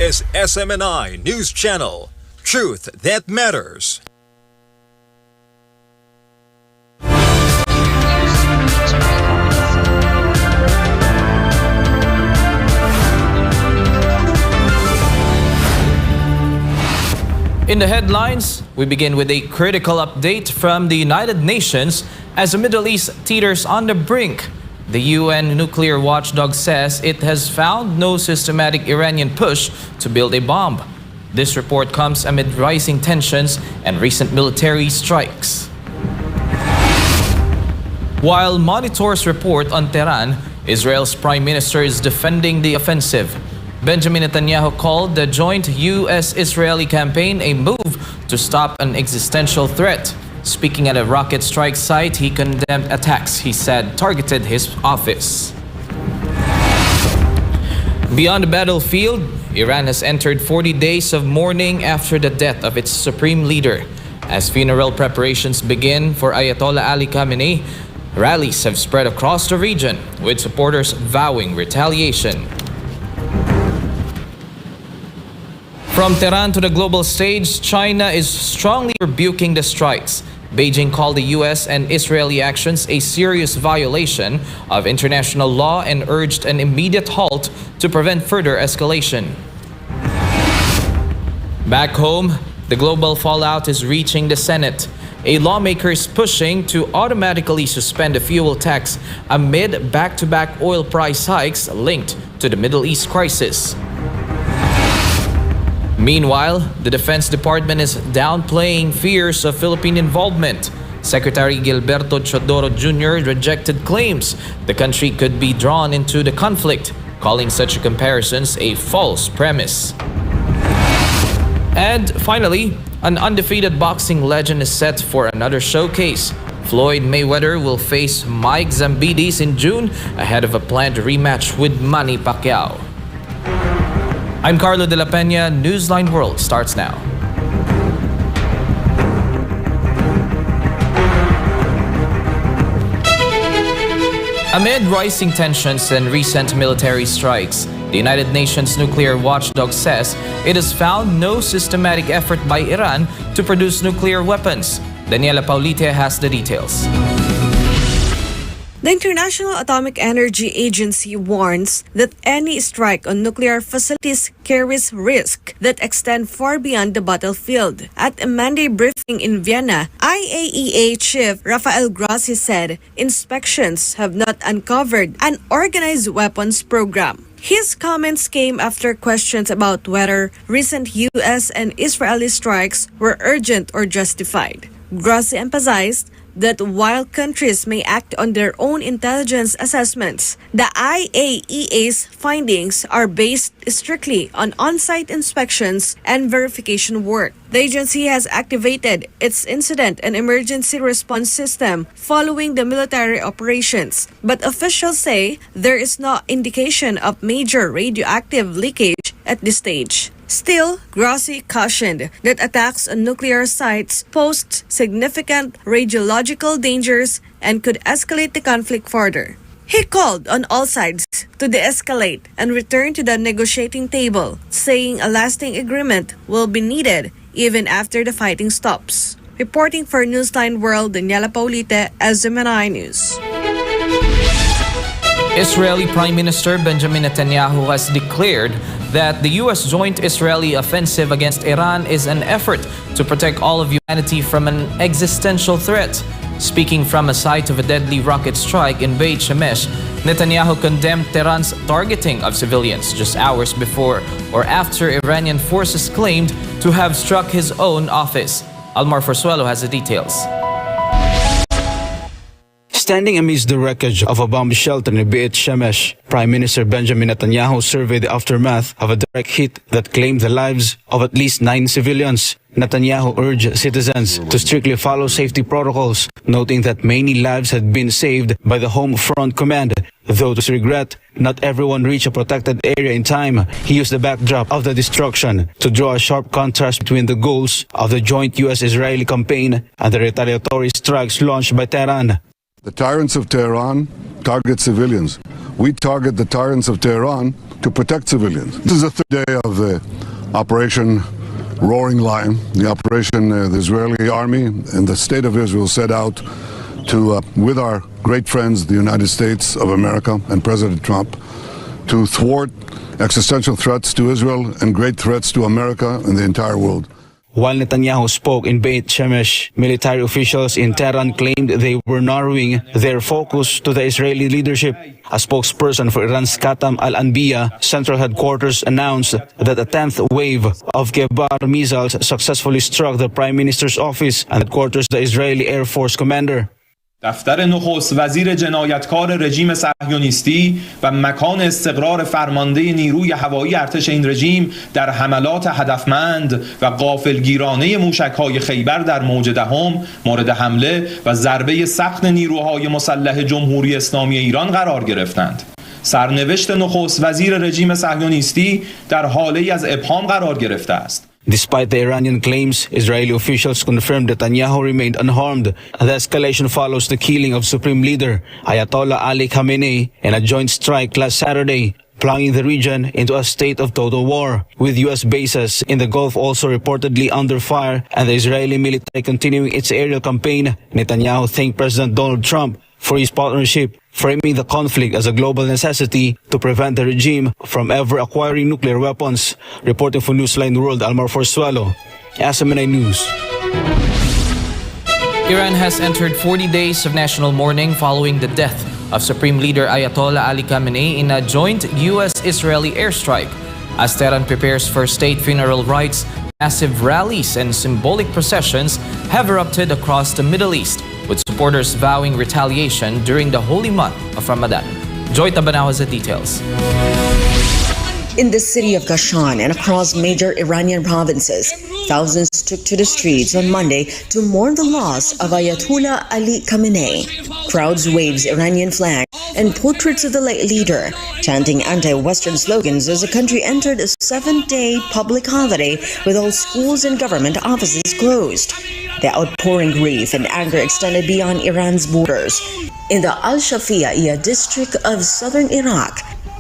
is SMNI News Channel. Truth that matters. In the headlines, we begin with a critical update from the United Nations as the Middle East teeters on the brink. The UN nuclear watchdog says it has found no systematic Iranian push to build a bomb. This report comes amid rising tensions and recent military strikes. While monitors report on Tehran, Israel's prime minister is defending the offensive. Benjamin Netanyahu called the joint U.S.-Israeli campaign a move to stop an existential threat. Speaking at a rocket strike site, he condemned attacks he said targeted his office. Beyond the battlefield, Iran has entered 40 days of mourning after the death of its supreme leader. As funeral preparations begin for Ayatollah Ali Khamenei, rallies have spread across the region, with supporters vowing retaliation. From Tehran to the global stage, China is strongly rebuking the strikes. Beijing called the U.S. and Israeli actions a serious violation of international law and urged an immediate halt to prevent further escalation. Back home, the global fallout is reaching the Senate. A lawmaker is pushing to automatically suspend the fuel tax amid back-to-back oil price hikes linked to the Middle East crisis. Meanwhile, the Defense Department is downplaying fears of Philippine involvement. Secretary Gilberto Chodoro Jr. rejected claims the country could be drawn into the conflict, calling such comparisons a false premise. And finally, an undefeated boxing legend is set for another showcase. Floyd Mayweather will face Mike Zambidis in June ahead of a planned rematch with Manny Pacquiao. I'm Carlo de la Peña. Newsline World starts now. Amid rising tensions and recent military strikes, the United Nations nuclear watchdog says it has found no systematic effort by Iran to produce nuclear weapons. Daniela Paulite has the details. The International Atomic Energy Agency warns that any strike on nuclear facilities carries risks that extend far beyond the battlefield. At a Monday briefing in Vienna, IAEA Chief Rafael Grossi said inspections have not uncovered an organized weapons program. His comments came after questions about whether recent U.S. and Israeli strikes were urgent or justified. Grossi emphasized that while countries may act on their own intelligence assessments, the IAEA's findings are based strictly on on-site inspections and verification work. The agency has activated its incident and emergency response system following the military operations, but officials say there is no indication of major radioactive leakage at this stage. Still, Grossi cautioned that attacks on nuclear sites pose significant radiological dangers and could escalate the conflict further. He called on all sides to de-escalate and return to the negotiating table, saying a lasting agreement will be needed even after the fighting stops. Reporting for Newsline World, Daniela Paulite, SMNI News. Israeli Prime Minister Benjamin Netanyahu has declared that the U.S. joint Israeli offensive against Iran is an effort to protect all of humanity from an existential threat. Speaking from a site of a deadly rocket strike in Beit Shemesh, Netanyahu condemned Tehran's targeting of civilians just hours before or after Iranian forces claimed to have struck his own office. Almar Forzuelo has the details. Standing amidst the wreckage of a bomb shelter in Beit Shemesh, Prime Minister Benjamin Netanyahu surveyed the aftermath of a direct hit that claimed the lives of at least 9 civilians. Netanyahu urged citizens to strictly follow safety protocols, noting that many lives had been saved by the Home Front Command. Though to his regret, not everyone reached a protected area in time. He used the backdrop of the destruction to draw a sharp contrast between the goals of the joint U.S.-Israeli campaign and the retaliatory strikes launched by Tehran. The tyrants of Tehran target civilians. We target the tyrants of Tehran to protect civilians. This is the third day of the Operation Roaring Lion, the operation the Israeli army and the state of Israel set out to, with our great friends, the United States of America and President Trump, to thwart existential threats to Israel and great threats to America and the entire world. While Netanyahu spoke in Beit Shemesh, military officials in Tehran claimed they were narrowing their focus to the Israeli leadership. A spokesperson for Iran's Qatam al-Anbiya central headquarters announced that a 10th wave of Kebar missiles successfully struck the Prime Minister's office and headquarters the Israeli Air Force commander. دفتر نخست وزیر جنایتکار رژیم صهیونیستی و مکان استقرار فرمانده نیروی هوایی ارتش این رژیم در حملات هدفمند و غافلگیرانه موشک‌های خیبر در موج دهم مورد حمله و ضربه سخت نیروهای مسلح جمهوری اسلامی ایران قرار گرفتند. سرنوشت نخست وزیر رژیم صهیونیستی در حاله‌ای از ابهام قرار گرفته است. Despite the Iranian claims, Israeli officials confirmed that Netanyahu remained unharmed. The escalation follows the killing of Supreme Leader Ayatollah Ali Khamenei in a joint strike last Saturday, plunging the region into a state of total war, with U.S. bases in the Gulf also reportedly under fire and the Israeli military continuing its aerial campaign. Netanyahu thanked President Donald Trump for his partnership, framing the conflict as a global necessity to prevent the regime from ever acquiring nuclear weapons. Reporting for Newsline World, Almar Forsuelo, SMNI News. Iran has entered 40 days of national mourning following the death of Supreme Leader Ayatollah Ali Khamenei in a joint U.S.-Israeli airstrike. As Tehran prepares for state funeral rites, massive rallies and symbolic processions have erupted across the Middle East, with supporters vowing retaliation during the holy month of Ramadan. Joy Tabanao has the details. In the city of Kashan and across major Iranian provinces, thousands took to the streets on Monday to mourn the loss of Ayatollah Ali Khamenei. Crowds waved Iranian flags and portraits of the late leader, chanting anti-Western slogans as the country entered a 7-day public holiday with all schools and government offices closed. The outpouring grief and anger extended beyond Iran's borders. In the Al-Shafi'iyya district of southern Iraq,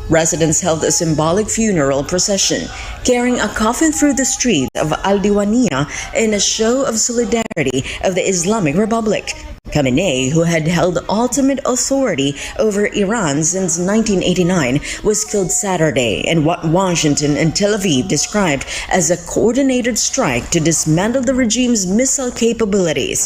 residents held a symbolic funeral procession, carrying a coffin through the streets of Al-Diwaniyah in a show of solidarity of the Islamic Republic. Khamenei, who had held ultimate authority over Iran since 1989, was killed Saturday in what Washington and Tel Aviv described as a coordinated strike to dismantle the regime's missile capabilities.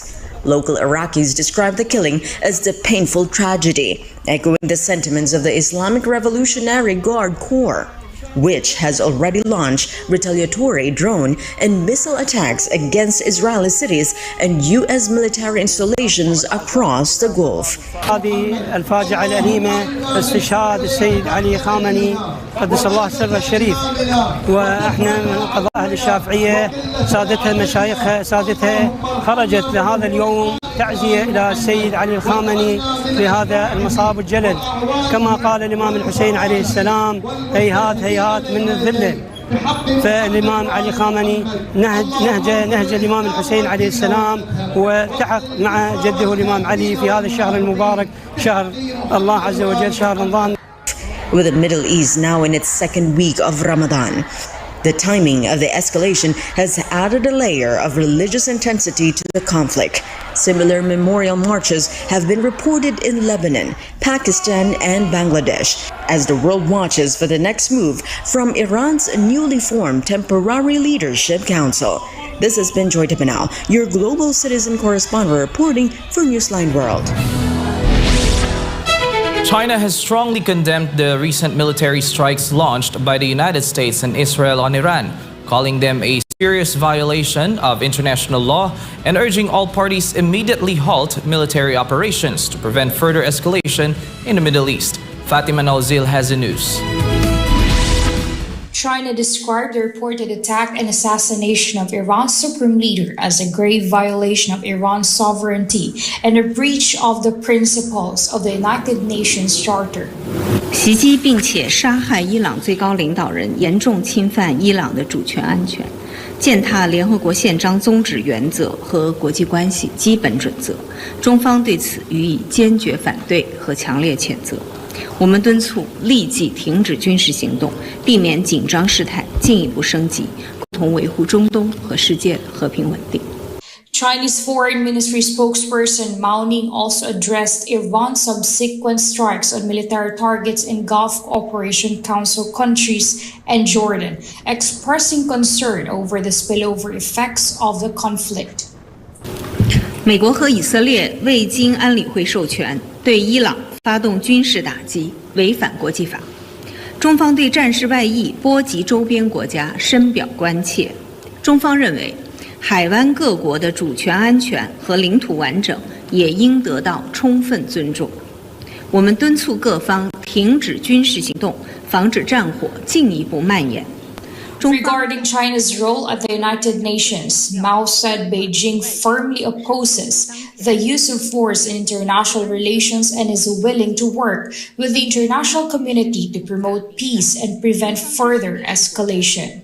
Local Iraqis described the killing as the painful tragedy, echoing the sentiments of the Islamic Revolutionary Guard Corps, which has already launched retaliatory drone and missile attacks against Israeli cities and U.S. military installations across the Gulf. هذه الفاجعة الأليمة استشهاد السيد علي خامنئي قدس الله سره الشريف، واحنا من قضاء أهل الشافعية سادتها مشايخها سادتها خرجت لهذا اليوم تعزية إلى السيد علي الخامنئي لهذا المصاب الجلل، كما قال الإمام الحسين عليه السلام: هيهات هيهات من الذلة. فالإمام علي خامنئي نهج الإمام الحسين عليه السلام والتحق مع جده الإمام علي في هذا الشهر المبارك، شهر الله عز وجل، شهر رمضان. With the Middle East now in its second week of Ramadan, the timing of the escalation has added a layer of religious intensity to the conflict. Similar memorial marches have been reported in Lebanon, Pakistan, and Bangladesh as the world watches for the next move from Iran's newly formed Temporary Leadership Council. This has been Joy Tabanao, your global citizen correspondent reporting for Newsline World. China has strongly condemned the recent military strikes launched by the United States and Israel on Iran, calling them a serious violation of international law and urging all parties immediately halt military operations to prevent further escalation in the Middle East. Fatima Nauzil has the news. China described the reported attack and assassination of Iran's supreme leader as a grave violation of Iran's sovereignty and a breach of the principles of the United Nations Charter. 袭击并且杀害伊朗最高领导人，严重侵犯伊朗的主权安全，践踏联合国宪章宗旨原则和国际关系基本准则。中方对此予以坚决反对和强烈谴责。我们敦促立即停止军事行动，避免紧张事态进一步升级，共同维护中东和世界的和平稳定。Chinese Foreign Ministry spokesperson Mao Ning also addressed Iran's subsequent strikes on military targets in Gulf Cooperation Council countries and Jordan, expressing concern over the spillover effects of the conflict. 美国和以色列未经安理会授权对伊朗发动军事打击，违反国际法。中方对战事外溢波及周边国家深表关切。中方认为，海湾各国的主权安全和领土完整也应得到充分尊重。我们敦促各方停止军事行动，防止战火进一步蔓延。Regarding China's role at the United Nations, Mao said Beijing firmly opposes the use of force in international relations and is willing to work with the international community to promote peace and prevent further escalation.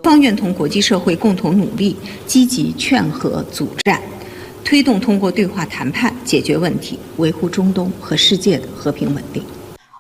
方愿同国际社会共同努力，积极劝和阻战，推动通过对话谈判解决问题，维护中东和世界的和平稳定。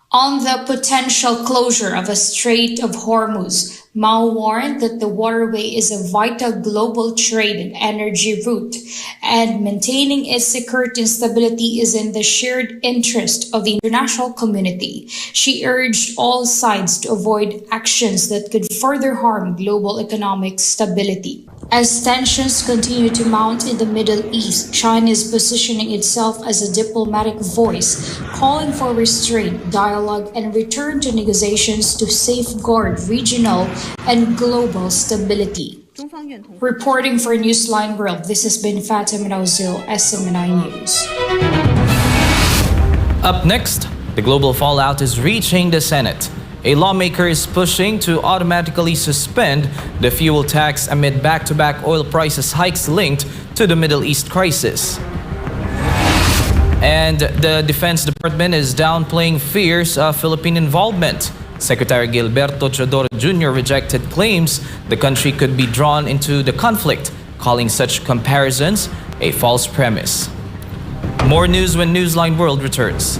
On the potential closure of the Strait of Hormuz, Mao warned that the waterway is a vital global trade and energy route, and maintaining its security and stability is in the shared interest of the international community. She urged all sides to avoid actions that could further harm global economic stability. As tensions continue to mount in the Middle East, China is positioning itself as a diplomatic voice, calling for restraint, dialogue, and return to negotiations to safeguard regional and global stability. Reporting for Newsline World, this has been Fatima Nauzil, SMNI News. Up next, the global fallout is reaching the Senate. A lawmaker is pushing to automatically suspend the fuel tax amid back-to-back oil prices hikes linked to the Middle East crisis. And the Defense Department is downplaying fears of Philippine involvement. Secretary Gilberto Teodoro Jr. rejected claims the country could be drawn into the conflict, calling such comparisons a false premise. More news when Newsline World returns.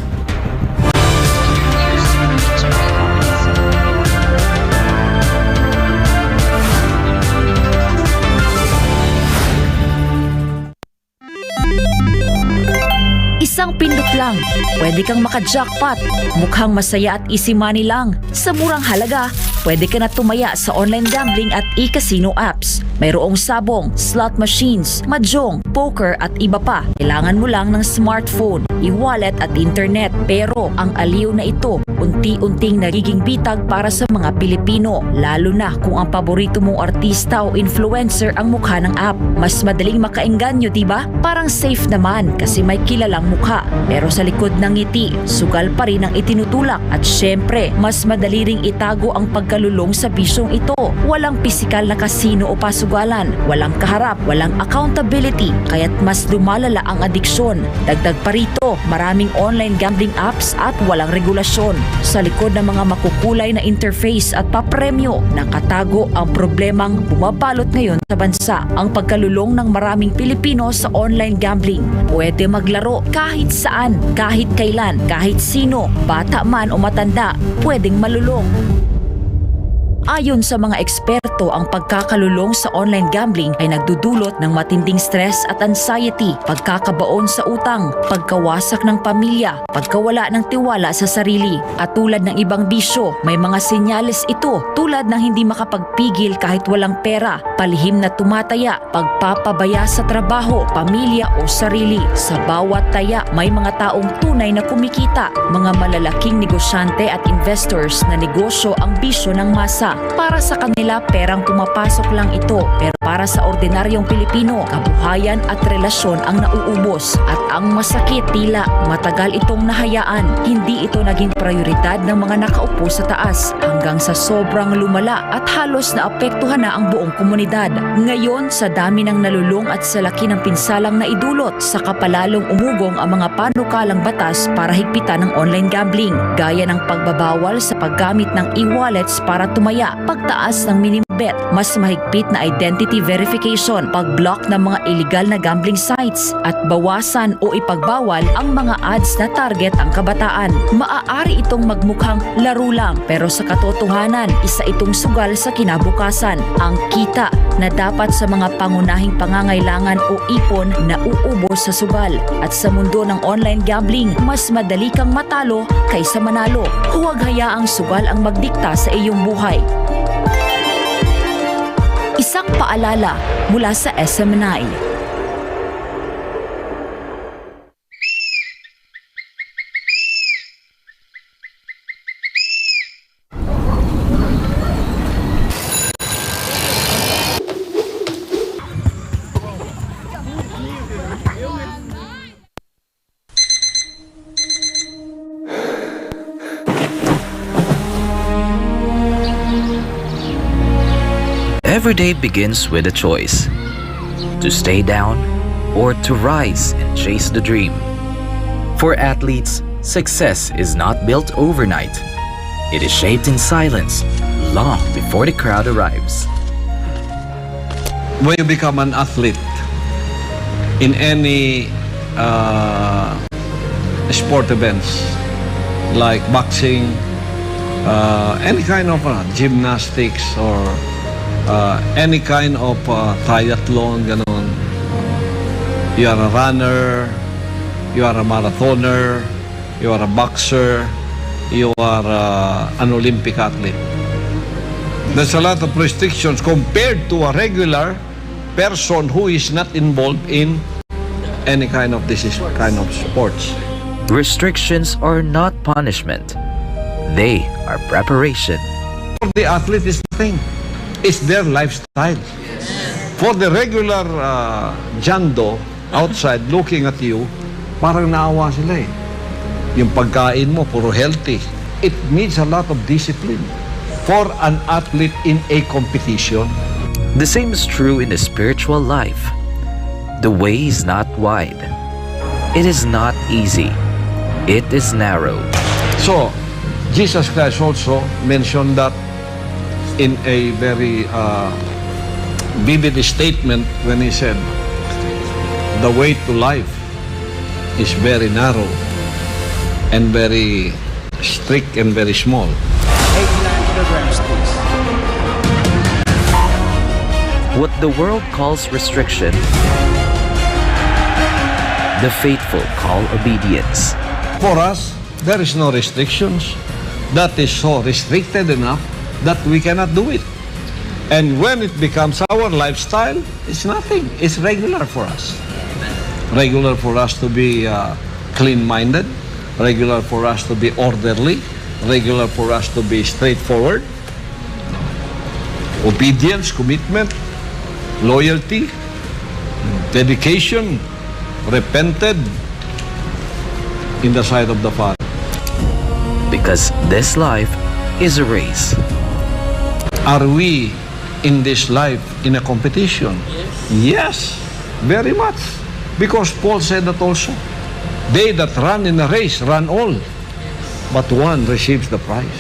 Isang pindot lang, pwede kang maka-jackpot. Mukhang masaya at easy money lang. Sa murang halaga, pwede ka na tumaya sa online gambling at e-casino apps. Mayroong sabong, slot machines, mahjong, poker at iba pa. Kailangan mo lang ng smartphone, e-wallet at internet. Pero ang aliw na ito, unti-unting nagiging bitag para sa mga Pilipino. Lalo na kung ang paborito mong artista o influencer ang mukha ng app. Mas madaling makaengganyo, diba? Parang safe naman kasi may kilalang mukha. Pero sa likod ng ngiti, sugal pa rin ang itinutulak. At syempre, mas madali ring itago ang pagkalulong sa bisyong ito. Walang pisikal na kasino o pasugalan. Walang kaharap, walang accountability. Kaya't mas lumalala ang adiksyon. Dagdag pa rito, maraming online gambling apps at walang regulasyon. Sa likod ng mga makukulay na interface at papremyo, nakatago ang problemang bumabalot ngayon sa bansa. Ang pagkalulong ng maraming Pilipino sa online gambling. Pwede maglaro kahit saan, kahit kailan, kahit sino, bata man o matanda, pwedeng malulong. Ayon sa mga eksperto, ang pagkakalulong sa online gambling ay nagdudulot ng matinding stress at anxiety, pagkakabaon sa utang, pagkawasak ng pamilya, pagkawala ng tiwala sa sarili. At tulad ng ibang bisyo, may mga senyales ito tulad ng hindi makapagpigil kahit walang pera, palihim na tumataya, pagpapabaya sa trabaho, pamilya o sarili. Sa bawat taya, may mga taong tunay na kumikita, mga malalaking negosyante at investors na negosyo ang bisyo ng masa. Para sa kanila, perang pumapasok lang ito. Pero para sa ordinaryong Pilipino, kabuhayan at relasyon ang nauubos. At ang masakit, tila matagal itong nahayaan. Hindi ito naging prioridad ng mga nakaupo sa taas. hanggang sa sobrang lumala at halos naapektuhan na ang buong komunidad. Ngayon, sa dami ng nalulung at sa laki ng pinsalang naidulot, saka palalong umugong ang mga panukalang batas para higpitan ng online gambling, gaya ng pagbabawal sa paggamit ng e-wallets para tumaya, pagtaas ng minimum bet, mas mahigpit na identity verification, pag-block ng mga illegal na gambling sites, at bawasan o ipagbawal ang mga ads na target ang kabataan. Maaari itong magmukhang laro lang, pero sa katotohanan, isa itong sugal sa kinabukasan. Ang kita na dapat sa mga pangunahing pangangailangan o ipon na uubos sa sugal. At sa mundo ng online gambling, mas madali kang matalo kaysa manalo. Huwag hayaang sugal ang magdikta sa iyong buhay. Isang paalala mula sa SMNI. Every day begins with a choice: to stay down or to rise and chase the dream. For athletes, success is not built overnight. It is shaped in silence long before the crowd arrives. When you become an athlete in any sport events like boxing, any kind of gymnastics, or any kind of triathlon, ganon. You are a runner, you are a marathoner, you are a boxer, you are an Olympic athlete. There's a lot of restrictions compared to a regular person who is not involved in any kind of sports. Restrictions are not punishment. They are preparation. For the athlete is nothing. It's their lifestyle. For the regular jando outside looking at you, parang naawa sila eh. Yung pagkain mo, puro healthy. It needs a lot of discipline for an athlete in a competition. The same is true in the spiritual life. The way is not wide. It is not easy. It is narrow. So, Jesus Christ also mentioned that in a very vivid statement when he said, the way to life is very narrow and very strict and very small. 89 kilograms, please. What the world calls restriction, the faithful call obedience. For us, there is no restrictions. That is so restricted enough that we cannot do it. And when it becomes our lifestyle, it's nothing. It's regular for us. Regular for us to be clean-minded, regular for us to be orderly, regular for us to be straightforward. Obedience, commitment, loyalty, dedication, repented in the sight of the Father. Because this life is a race. Are we in this life in a competition? Yes, very much. Because Paul said that also. They that run in a race run all, but one receives the prize.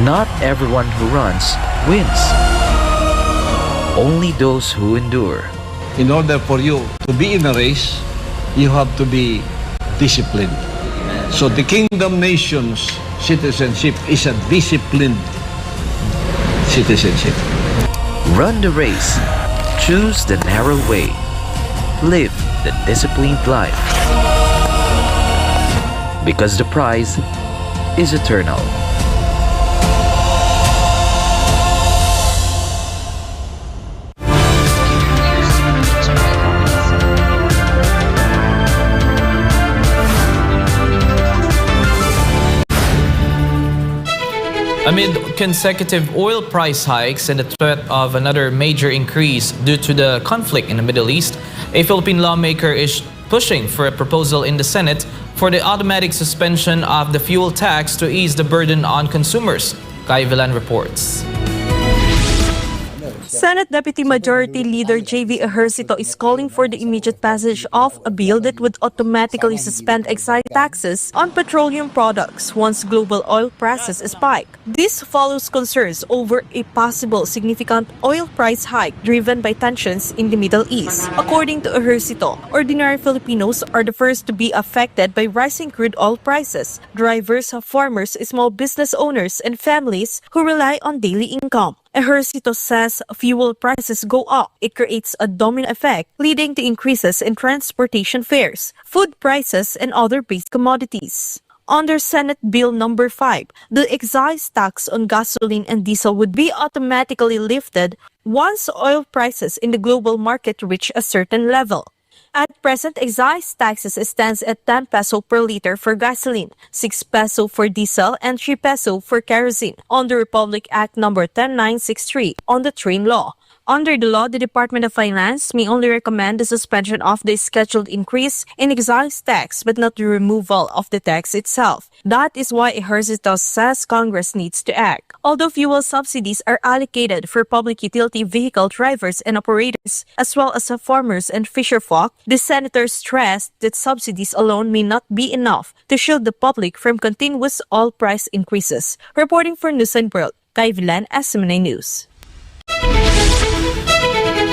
Not everyone who runs wins. Only those who endure. In order for you to be in a race, you have to be disciplined. So the kingdom nation's citizenship is a disciplined citizenship. Run the race. Choose the narrow way. Live the disciplined life. Because the prize is eternal. Amid consecutive oil price hikes and the threat of another major increase due to the conflict in the Middle East, a Philippine lawmaker is pushing for a proposal in the Senate for the automatic suspension of the fuel tax to ease the burden on consumers. Kai Villan reports. Senate Deputy Majority Leader J.V. Ejercito is calling for the immediate passage of a bill that would automatically suspend excise taxes on petroleum products once global oil prices spike. This follows concerns over a possible significant oil price hike driven by tensions in the Middle East. According to Ejercito, ordinary Filipinos are the first to be affected by rising crude oil prices. Drivers, farmers, small business owners, and families who rely on daily income. Ejercito says fuel prices go up. It creates a domino effect, leading to increases in transportation fares, food prices, and other base commodities. Under Senate Bill Number 5, the excise tax on gasoline and diesel would be automatically lifted once oil prices in the global market reach a certain level. At present, excise taxes stands at 10 peso per liter for gasoline, 6 peso for diesel, and 3 peso for kerosene on the Republic Act No. 10963 on the train law. Under the law, the Department of Finance may only recommend the suspension of the scheduled increase in excise tax but not the removal of the tax itself. That is why Ejercito says Congress needs to act. Although fuel subsidies are allocated for public utility vehicle drivers and operators, as well as farmers and fisherfolk, the senators stressed that subsidies alone may not be enough to shield the public from continuous oil price increases. Reporting for Newsline World, Kai Villan, SMNI News.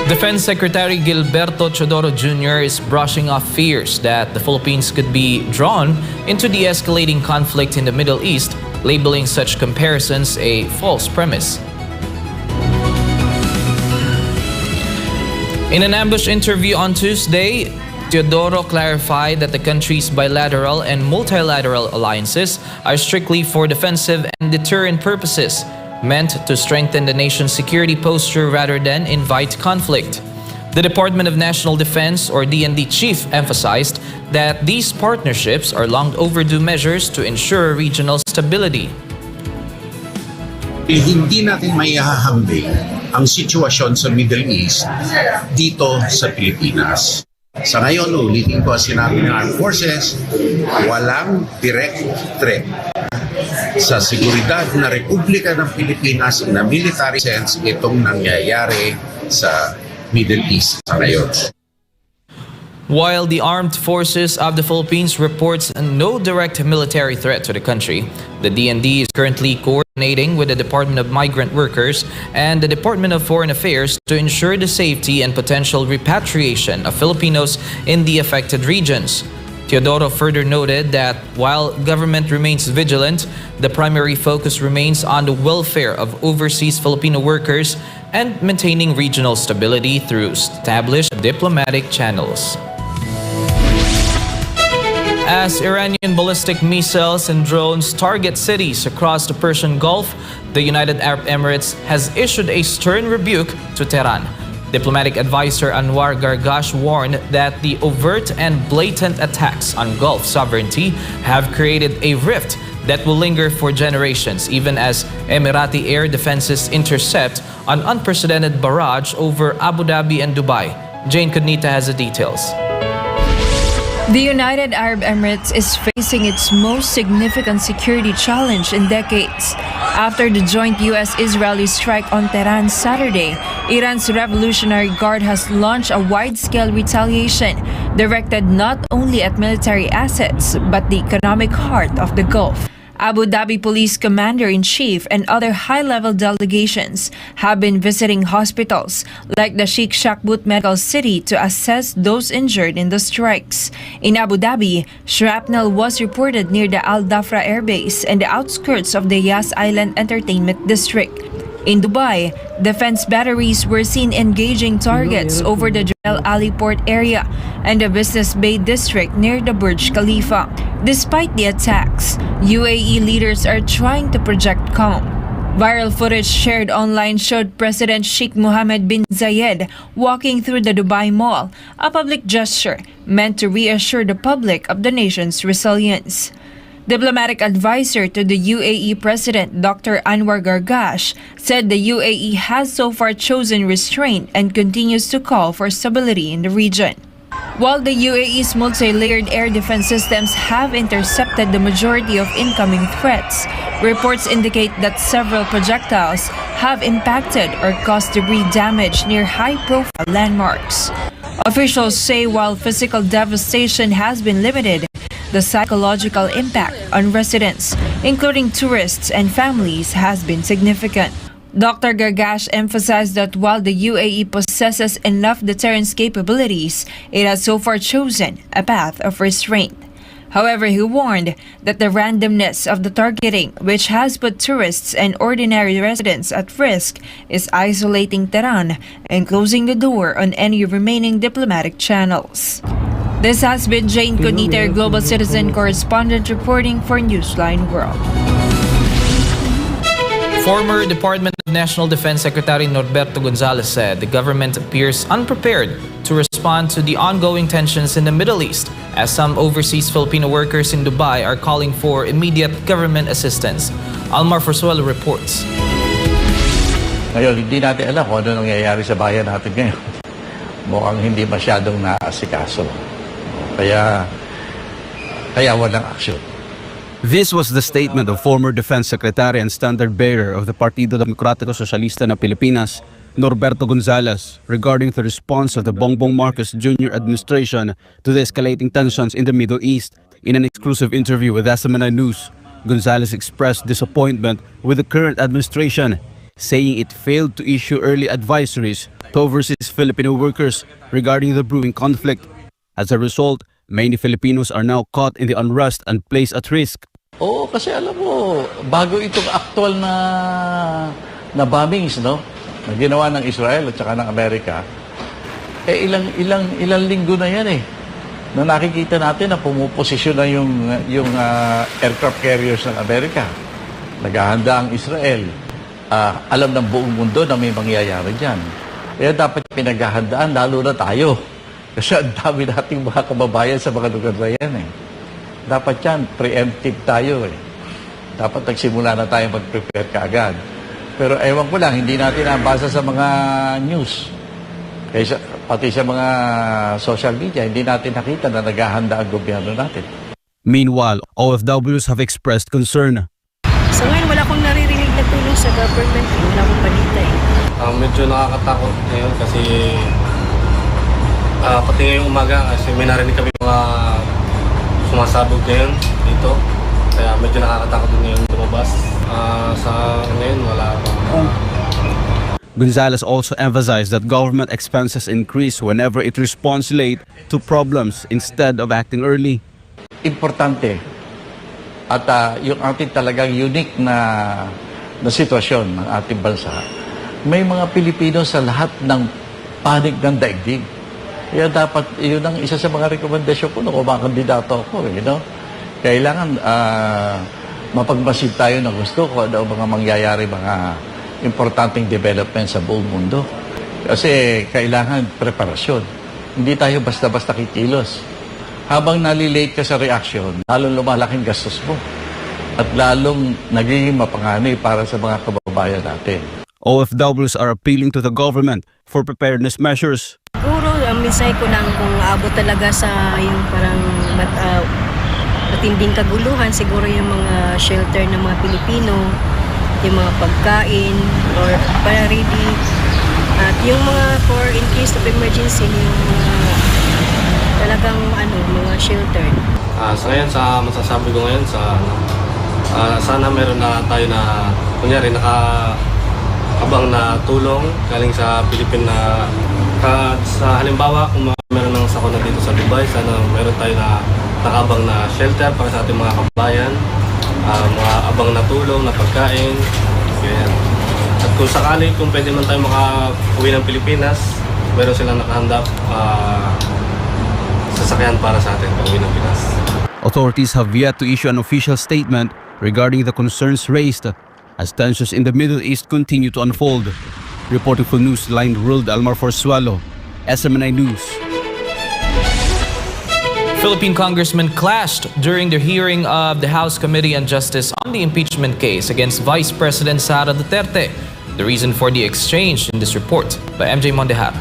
Defense Secretary Gilberto Teodoro Jr. is brushing off fears that the Philippines could be drawn into the escalating conflict in the Middle East, labeling such comparisons a false premise. In an ambush interview on Tuesday, Teodoro clarified that the country's bilateral and multilateral alliances are strictly for defensive and deterrent purposes, meant to strengthen the nation's security posture rather than invite conflict. The Department of National Defense or DND chief emphasized that these partnerships are long overdue measures to ensure regional stability. Hindi natin maihahambing ang sitwasyon sa Middle East dito sa Pilipinas. Sa ngayon, ulitin ko ang sinabi ng Armed Forces, walang direct threat sa seguridad na Republika ng Pilipinas na military sense itong nangyayari sa Middle East sa ngayon. While the Armed Forces of the Philippines reports no direct military threat to the country, the DND is currently coordinating with the Department of Migrant Workers and the Department of Foreign Affairs to ensure the safety and potential repatriation of Filipinos in the affected regions. Teodoro further noted that while government remains vigilant, the primary focus remains on the welfare of overseas Filipino workers and maintaining regional stability through established diplomatic channels. As Iranian ballistic missiles and drones target cities across the Persian Gulf, the United Arab Emirates has issued a stern rebuke to Tehran. Diplomatic advisor Anwar Gargash warned that the overt and blatant attacks on Gulf sovereignty have created a rift that will linger for generations, even as Emirati air defenses intercept an unprecedented barrage over Abu Dhabi and Dubai. Jane Cudnita has the details. The United Arab Emirates is facing its most significant security challenge in decades. After the joint U.S.-Israeli strike on Tehran Saturday, Iran's Revolutionary Guard has launched a wide-scale retaliation directed not only at military assets but the economic heart of the Gulf. Abu Dhabi Police Commander-in-Chief and other high-level delegations have been visiting hospitals like the Sheikh Shakbut Medical City to assess those injured in the strikes. In Abu Dhabi, shrapnel was reported near the Al Dhafra Air Base and the outskirts of the Yas Island Entertainment District. In Dubai, defense batteries were seen engaging targets over the Jebel Ali port area and the Business Bay district near the Burj Khalifa. Despite the attacks, UAE leaders are trying to project calm. Viral footage shared online showed President Sheikh Mohammed bin Zayed walking through the Dubai Mall, a public gesture meant to reassure the public of the nation's resilience. Diplomatic advisor to the UAE President Dr. Anwar Gargash said the UAE has so far chosen restraint and continues to call for stability in the region. While the UAE's multi-layered air defense systems have intercepted the majority of incoming threats, reports indicate that several projectiles have impacted or caused debris damage near high-profile landmarks. Officials say while physical devastation has been limited, the psychological impact on residents, including tourists and families, has been significant. Dr. Gargash emphasized that while the UAE possesses enough deterrence capabilities, it has so far chosen a path of restraint. However, he warned that the randomness of the targeting, which has put tourists and ordinary residents at risk, is isolating Tehran and closing the door on any remaining diplomatic channels. This has been Jane Coniter, Global Citizen Correspondent, reporting for Newsline World. Former Department of National Defense Secretary Norberto Gonzales said the government appears unprepared to respond to the ongoing tensions in the Middle East, as some overseas Filipino workers in Dubai are calling for immediate government assistance. Almar Forsuelo reports. Ngayon, hindi natin alam kung ano nangyayari sa bayan natin ngayon. Mukhang hindi masyadong naasikaso. Kaya walang aksyon. This was the statement of former Defense Secretary and standard-bearer of the Partido Demokratiko Socialista ng Pilipinas, Norberto Gonzales, regarding the response of the Bongbong Marcos Jr. administration to the escalating tensions in the Middle East. In an exclusive interview with SMNI News, Gonzales expressed disappointment with the current administration, saying it failed to issue early advisories to overseas Filipino workers regarding the brewing conflict. As a result, many Filipinos are now caught in the unrest and placed at risk. Oo, kasi alam mo, bago itong actual na bombings, no? Na ginawa ng Israel at saka ng Amerika, ilang linggo na yan na nakikita natin na pumuposisyon na yung aircraft carriers ng Amerika. Naghahanda ang Israel. Alam ng buong mundo na may mangyayari dyan. Kaya dapat pinaghahandaan, lalo na tayo. Kasi ang dami nating mga kababayan sa mga lugar na yan Dapat yan, preemptive tayo Dapat nagsimula na tayo mag-prepare kaagad. Pero ewan ko lang, hindi natin nabasa sa mga news. Kaya pati sa mga social media, hindi natin nakita na naghahanda ang gobyerno natin. Meanwhile, OFWs have expressed concern. Sa ngayon, wala akong naririnig na tulong sa government. Wala akong balita Medyo nakakatakot ngayon kasi pati ngayong umaga kasi may narinig kami mga sumasabog ngayon dito. Kaya medyo nakakatakot din ngayon lumabas. Sa ngayon wala pa. Gonzales also emphasized that government expenses increase whenever it responds late to problems instead of acting early. Importante at yung ating talagang unique na sitwasyon ng ating bansa, may mga Pilipino sa lahat ng panig ng daigdig. Kaya dapat, yun ang isa sa mga rekomendasyon ko nung umakandidato ako. Kailangan mapagmasid tayo na gusto ko ano mga mangyayari, mga importanteng development sa buong mundo. Kasi kailangan preparasyon. Hindi tayo basta-basta kikilos. Habang nalilate ka sa reaction, lalong lumalaking gastos mo. At lalong nagiging mapanganib para sa mga kababayan natin. OFWs are appealing to the government for preparedness measures. Siguro, ang mensahe ko lang kung aabot talaga sa yung parang matinding kaguluhan, siguro yung mga shelter ng mga Pilipino, yung mga pagkain, or para ready. At yung mga for in case of emergency, yung talagang mga shelter. Sa ngayon, masasabi ko ngayon, sana meron na tayo na, kunyari, nakabang na tulong galing sa Philippine na sa halimbawa, kung meron ng sakuna dito sa Dubai, sana meron tayo na nakabang na shelter para sa ating mga kababayan, mga abang na tulong, na pagkain, ganyan. At kung sakali, kung pwede man tayo makauwi ng Pilipinas, meron silang nakahanda sasakyan para sa atin pag-uwi ng Pinas. Authorities have yet to issue an official statement regarding the concerns raised as tensions in the Middle East continue to unfold. Reporting for Newsline World, Almar Forsuelo, SMNI News. Philippine congressmen clashed during the hearing of the House Committee on Justice on the impeachment case against Vice President Sara Duterte. The reason for the exchange in this report by MJ Mondehar.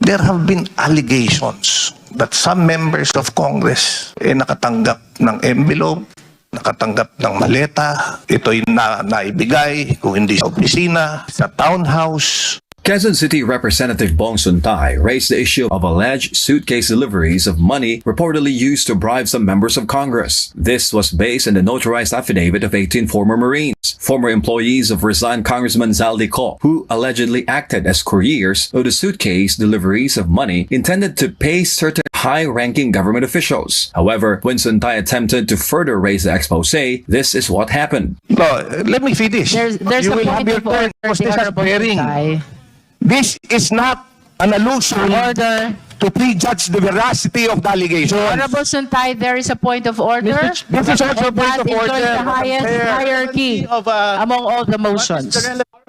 there have been allegations that some members of Congress nakatanggap ng envelope, nakatanggap ng maleta, ito'y naibigay kung hindi sa opisina, sa townhouse. Quezon City Representative Bong Suntay raised the issue of alleged suitcase deliveries of money reportedly used to bribe some members of Congress. This was based on the notarized affidavit of 18 former Marines, former employees of resigned Congressman Zaldi Co, who allegedly acted as couriers of the suitcase deliveries of money intended to pay certain high-ranking government officials. However, when Suntay attempted to further raise the expose, this is what happened. No, let me finish. There's you a will point have your of turn. order, This is bearing. This is not an allusion to prejudge the veracity of the allegation. Honorable Suntay, there is a point of order. This is also a point of order. The highest hierarchy among all the motions.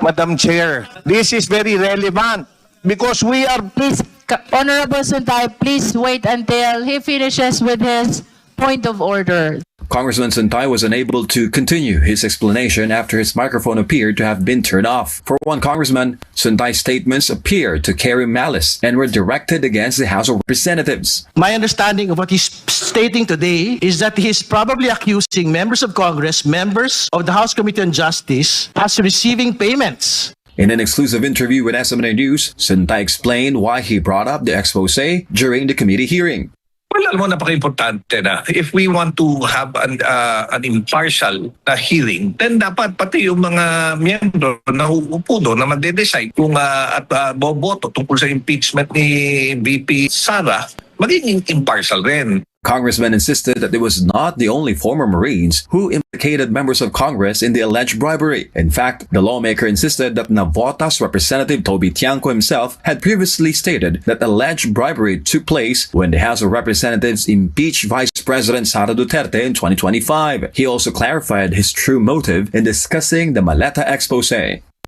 Madam Chair, this is very relevant because we are... Please, Honorable Suntay, please wait until he finishes with his point of order. Congressman Suntay was unable to continue his explanation after his microphone appeared to have been turned off. For one congressman, Suntay's statements appeared to carry malice and were directed against the House of Representatives. My understanding of what he's stating today is that he's probably accusing members of Congress, members of the House Committee on Justice, as receiving payments. In an exclusive interview with SMNI News, Suntay explained why he brought up the expose during the committee hearing. Well, alam mo, napaka-importante na. If we want to have an impartial hearing, then dapat pati yung mga miyembro na uupo doon na magde-decide kung at boboto tungkol sa impeachment ni VP Sara, magiging impartial rin. Congressman insisted that it was not the only former Marines who implicated members of Congress in the alleged bribery. In fact, the lawmaker insisted that Navotas Representative Toby Tiangco himself had previously stated that alleged bribery took place when the House of Representatives impeached Vice President Sara Duterte in 2025. He also clarified his true motive in discussing the Maleta expose.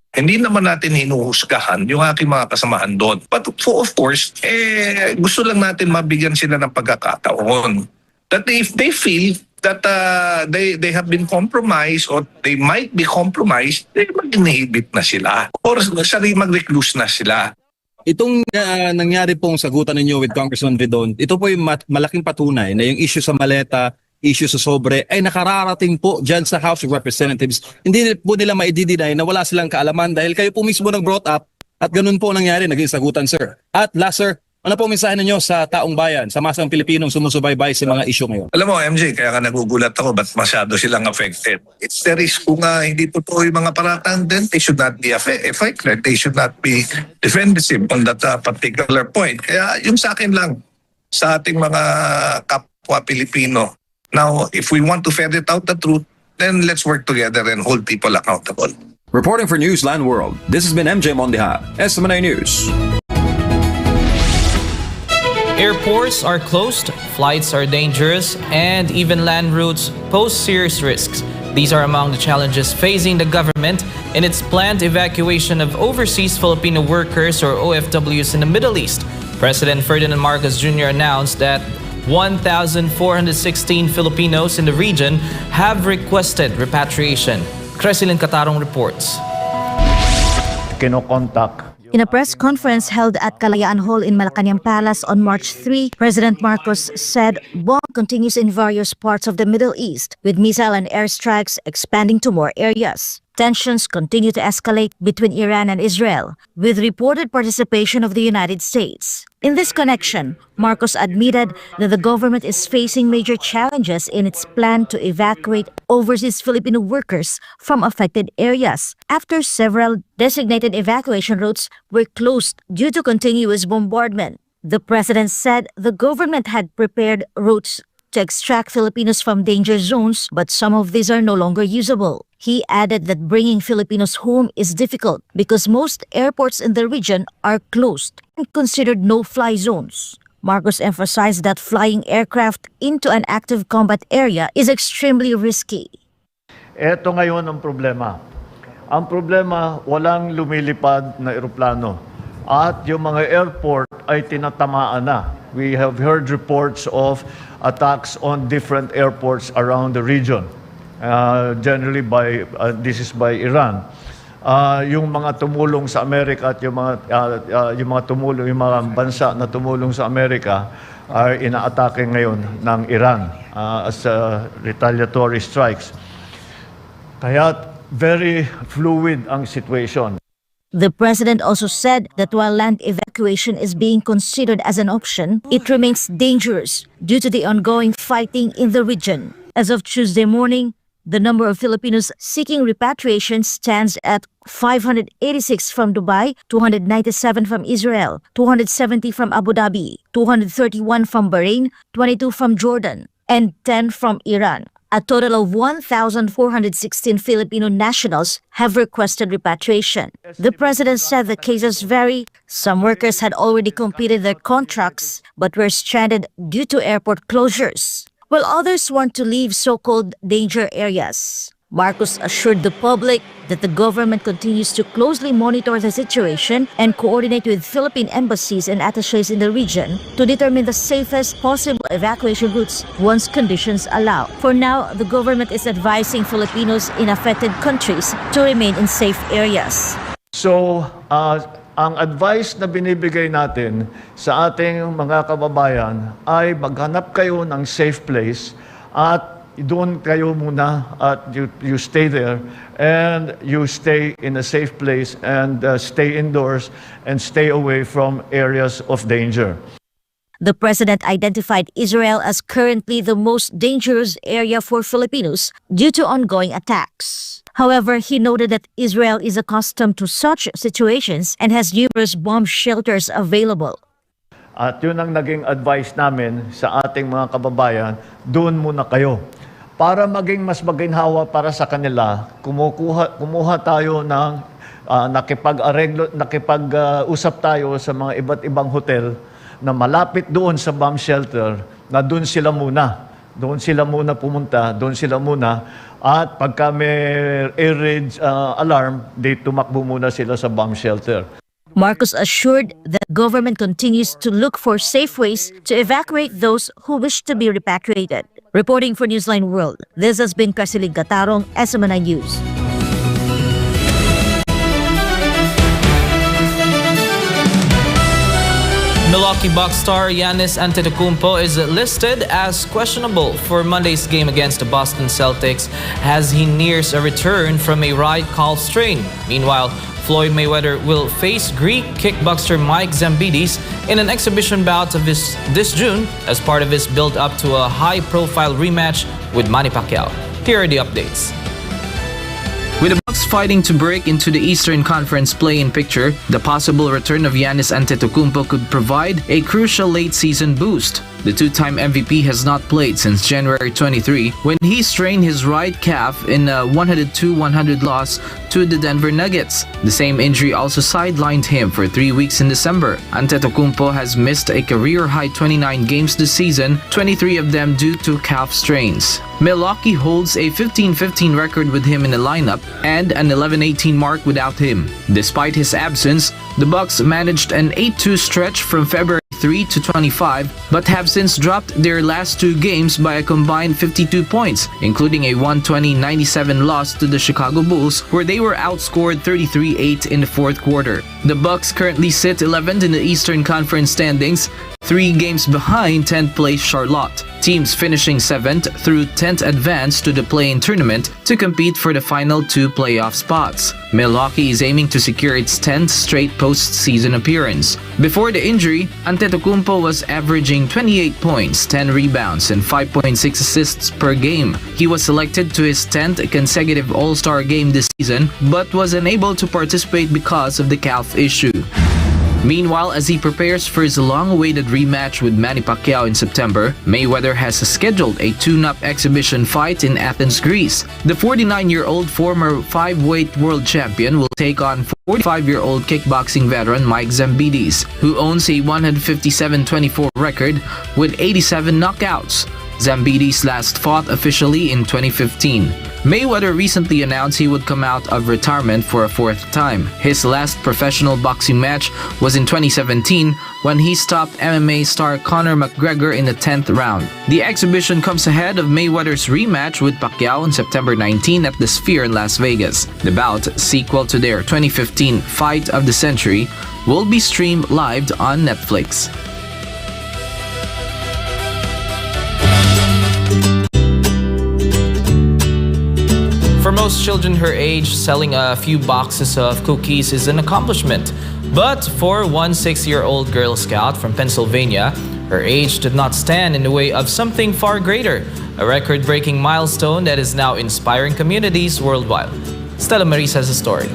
Hindi naman natin hinuhusgahan yung aking mga kasamahan doon. But of course, gusto lang natin mabigyan sila ng pagkakataon. That if they feel that they have been compromised or they might be compromised, mag-inhibit na sila. Or mag-recluse na sila. Itong nangyari pong sagutan ninyo with Congressman Vidon, ito po yung malaking patunay na yung issue sa maleta, issue sa sobre ay nakararating po dyan sa House of Representatives. Hindi po nila maididinay na wala silang kaalaman dahil kayo po mismo nag-brought up at ganun po nangyari, naging sagutan, sir. At last, sir, ano po mensahe ninyo sa taong bayan, sa masang Pilipinong sumusubaybay sa mga issue ngayon? Alam mo, MJ, kaya ka nagugulat ako ba't masyado silang affected. It's the risk kung hindi totoo yung mga paratang, then they should not be affected. They should not be defensive on that particular point. Kaya yung sa akin lang, sa ating mga kapwa Pilipino, now, if we want to ferret out the truth, then let's work together and hold people accountable. Reporting for Newsline World, this has been MJ Mondeja, SMNI News. Airports are closed, flights are dangerous, and even land routes pose serious risks. These are among the challenges facing the government in its planned evacuation of overseas Filipino workers or OFWs in the Middle East. President Ferdinand Marcos Jr. announced that 1,416 Filipinos in the region have requested repatriation. Cresilin Catarong reports. In a press conference held at Kalayaan Hall in Malacanang Palace on March 3, President Marcos said bomb continues in various parts of the Middle East, with missile and airstrikes expanding to more areas. Tensions continue to escalate between Iran and Israel, with reported participation of the United States. In this connection, Marcos admitted that the government is facing major challenges in its plan to evacuate overseas Filipino workers from affected areas after several designated evacuation routes were closed due to continuous bombardment. The president said the government had prepared routes to extract Filipinos from danger zones, but some of these are no longer usable. He added that bringing Filipinos home is difficult because most airports in the region are closed and considered no-fly zones. Marcos emphasized that flying aircraft into an active combat area is extremely risky. Ito ngayon ang problema. Ang problema, walang lumilipad na eroplano. At yung mga airport ay tinatamaan na. We have heard reports of attacks on different airports around the region. Generally this is by Iran. yung mga tumulong sa Amerika at yung mga bansa na tumulong sa Amerika ay inaatake ngayon ng Iran as retaliatory strikes. Kaya very fluid ang situation. The president also said that while land evacuation is being considered as an option, it remains dangerous due to the ongoing fighting in the region. As of Tuesday morning, the number of Filipinos seeking repatriation stands at 586 from Dubai, 297 from Israel, 270 from Abu Dhabi, 231 from Bahrain, 22 from Jordan, and 10 from Iran. A total of 1,416 Filipino nationals have requested repatriation. The president said the cases vary. Some workers had already completed their contracts but were stranded due to airport closures, while others want to leave so-called danger areas. Marcos assured the public that the government continues to closely monitor the situation and coordinate with Philippine embassies and attachés in the region to determine the safest possible evacuation routes once conditions allow. For now, the government is advising Filipinos in affected countries to remain in safe areas. So, ang advice na binibigay natin sa ating mga kababayan ay maghanap kayo ng safe place at doon kayo muna at you stay there and you stay in a safe place and stay indoors and stay away from areas of danger. The president identified Israel as currently the most dangerous area for Filipinos due to ongoing attacks. However, he noted that Israel is accustomed to such situations and has numerous bomb shelters available. At yun ang naging advice namin sa ating mga kababayan, doon muna kayo. Para maging mas maginhawa para sa kanila, kumuha tayo ng nakipag-usap tayo sa mga iba't ibang hotel na malapit doon sa bomb shelter, na doon sila muna pumunta, doon sila muna, at pagka may air raid alarm, tumakbo muna sila sa bomb shelter. Marcos assured that the government continues to look for safe ways to evacuate those who wish to be repatriated. Reporting for Newsline World, this has been Krasilig Gatarong, SMNI News. Milwaukee Bucks star Giannis Antetokounmpo is listed as questionable for Monday's game against the Boston Celtics as he nears a return from a right calf strain. Meanwhile, Floyd Mayweather will face Greek kickboxer Mike Zambidis in an exhibition bout of this June as part of his build-up to a high-profile rematch with Manny Pacquiao. Here are the updates. With the Bucks fighting to break into the Eastern Conference play-in picture, the possible return of Giannis Antetokounmpo could provide a crucial late-season boost. The two-time MVP has not played since January 23 when he strained his right calf in a 102-100 loss to the Denver Nuggets. The same injury also sidelined him for 3 weeks in December. Antetokounmpo has missed a career-high 29 games this season, 23 of them due to calf strains. Milwaukee holds a 15-15 record with him in the lineup and an 11-18 mark without him. Despite his absence, the Bucks managed an 8-2 stretch from February 3 to 25, but have since dropped their last two games by a combined 52 points, including a 120-97 loss to the Chicago Bulls, where they were outscored 33-8 in the fourth quarter. The Bucks currently sit 11th in the Eastern Conference standings, 3 games behind 10th place Charlotte. Teams finishing 7th through 10th advance to the play-in tournament to compete for the final 2 playoff spots. Milwaukee is aiming to secure its 10th straight postseason appearance. Before the injury, Antetokounmpo was averaging 28 points, 10 rebounds, and 5.6 assists per game. He was selected to his 10th consecutive All-Star game this season, but was unable to participate because of the calf issue. Meanwhile, as he prepares for his long-awaited rematch with Manny Pacquiao in September, Mayweather has scheduled a tune-up exhibition fight in Athens, Greece. The 49-year-old former 5-weight world champion will take on 45-year-old kickboxing veteran Mike Zambidis, who owns a 157-24 record with 87 knockouts. Zambides last fought officially in 2015. Mayweather recently announced he would come out of retirement for a fourth time. His last professional boxing match was in 2017 when he stopped MMA star Conor McGregor in the 10th round. The exhibition comes ahead of Mayweather's rematch with Pacquiao on September 19 at the Sphere in Las Vegas. The bout, sequel to their 2015 Fight of the Century, will be streamed live on Netflix. For most children her age, selling a few boxes of cookies is an accomplishment. But for one 6-year-old Girl Scout from Pennsylvania, her age did not stand in the way of something far greater, a record-breaking milestone that is now inspiring communities worldwide. Stella Maris has a story.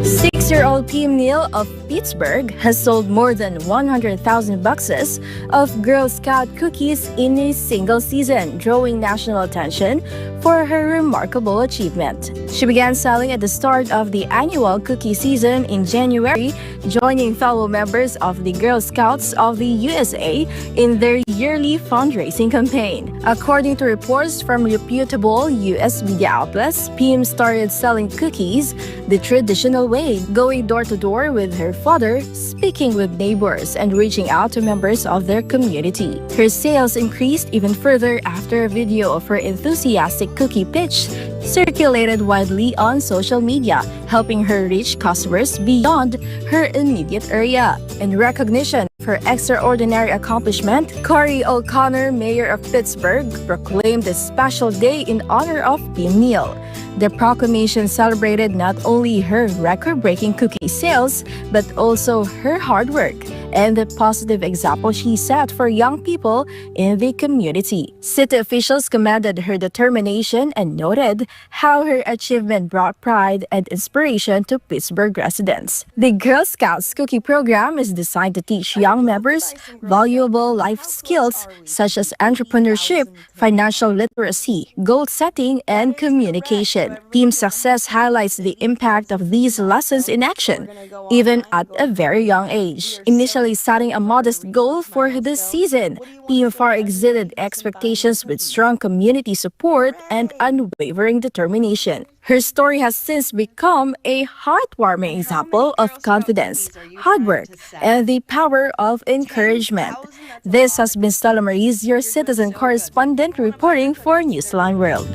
6-year-old Pim Neal of Pittsburgh has sold more than 100,000 boxes of Girl Scout cookies in a single season, drawing national attention for her remarkable achievement. She began selling at the start of the annual cookie season in January, joining fellow members of the Girl Scouts of the USA in their yearly fundraising campaign. According to reports from reputable US media outlets, Pim started selling cookies the traditional way, going door to door with her father, speaking with neighbors, and reaching out to members of their community. Her sales increased even further after a video of her enthusiastic cookie pitch circulated widely on social media, helping her reach customers beyond her immediate area. In recognition of her extraordinary accomplishment, Corey O'Connor, mayor of Pittsburgh, proclaimed a special day in honor of Pim Neal. The proclamation celebrated not only her record-breaking cookie sales, but also her hard work and the positive example she set for young people in the community. City officials commended her determination and noted how her achievement brought pride and inspiration to Pittsburgh residents. The Girl Scouts cookie program is designed to teach young members valuable life skills such as entrepreneurship, financial literacy, goal setting, and communication. Pim's success highlights the impact of these lessons in action, even at a very young age. Initially setting a modest goal for this season, Pim far exceeded expectations with strong community support and unwavering determination. Her story has since become a heartwarming example of confidence, hard work, and the power of encouragement. This has been Stella Maris, your citizen correspondent, reporting for Newsline World.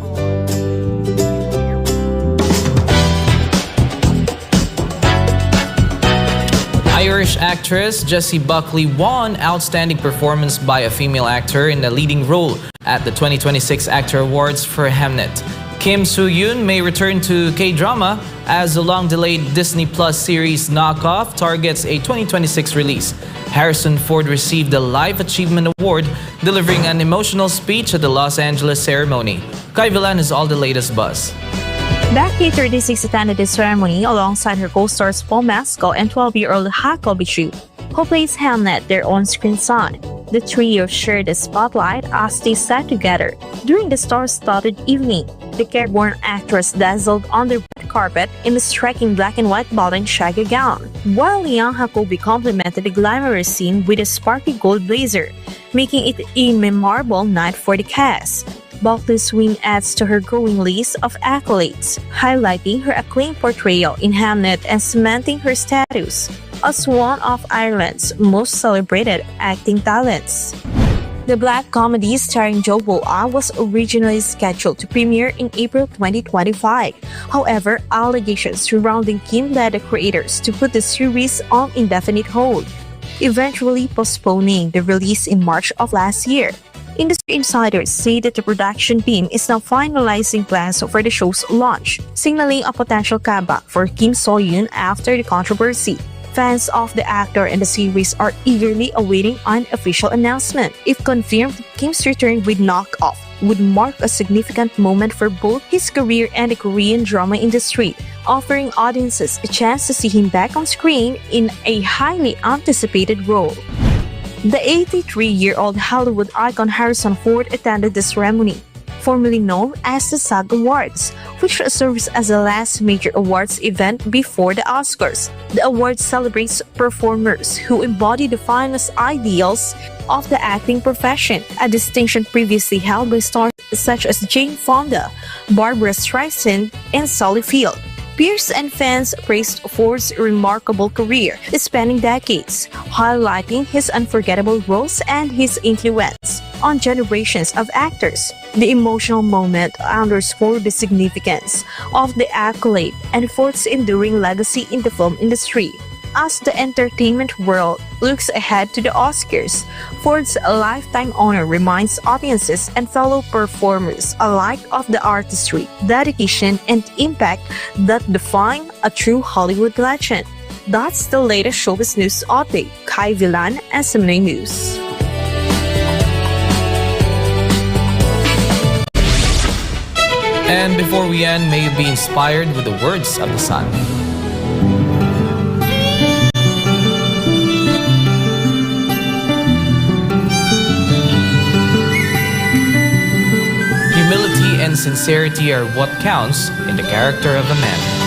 Irish actress Jessie Buckley won Outstanding Performance by a Female Actor in a Leading Role at the 2026 Actor Awards for Hamnet. Kim Soo-yoon may return to K-drama as the long-delayed Disney Plus series Knockoff targets a 2026 release. Harrison Ford received the Life Achievement Award, delivering an emotional speech at the Los Angeles ceremony. Kai Villan has all the latest buzz. Becky 36 attended the ceremony alongside her co-stars Paul Mescal and 12-year-old Huckabee Chu, who plays Hamnet, their on-screen son. The trio shared the spotlight as they sat together. During the star-studded evening, the careworn actress dazzled on the red carpet in a striking black and white Balenciaga gown, while young Huckabee complimented the glamorous scene with a sparkly gold blazer, making it a memorable night for the cast. Buckley's win adds to her growing list of accolades, highlighting her acclaimed portrayal in Hamnet and cementing her status as one of Ireland's most celebrated acting talents. The black comedy starring Joe Boa was originally scheduled to premiere in April 2025. However, allegations surrounding Kim led the creators to put the series on indefinite hold, eventually postponing the release in March of last year. Industry insiders say that the production team is now finalizing plans for the show's launch, signaling a potential comeback for Kim Soo-yoon after the controversy. Fans of the actor and the series are eagerly awaiting an official announcement. If confirmed, Kim's return with Knockoff would mark a significant moment for both his career and the Korean drama industry, offering audiences a chance to see him back on screen in a highly anticipated role. The 83-year-old Hollywood icon Harrison Ford attended the ceremony. formerly known as the SAG Awards, which serves as the last major awards event before the Oscars. The award celebrates performers who embody the finest ideals of the acting profession, a distinction previously held by stars such as Jane Fonda, Barbara Streisand, and Sally Field. Peers and fans praised Ford's remarkable career, spanning decades, highlighting his unforgettable roles and his influence on generations of actors. The emotional moment underscored the significance of the accolade and Ford's enduring legacy in the film industry. As the entertainment world looks ahead to the Oscars, Ford's lifetime honor reminds audiences and fellow performers alike of the artistry, dedication, and impact that define a true Hollywood legend. That's the latest showbiz news update. Kai Villan, SMNI News. And before we end, may you be inspired with the words of the sun. Humility and sincerity are what counts in the character of a man.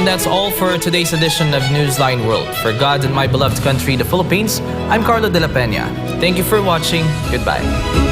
And that's all for today's edition of Newsline World. For God and my beloved country, the Philippines, I'm Carlo de la Peña. Thank you for watching. Goodbye.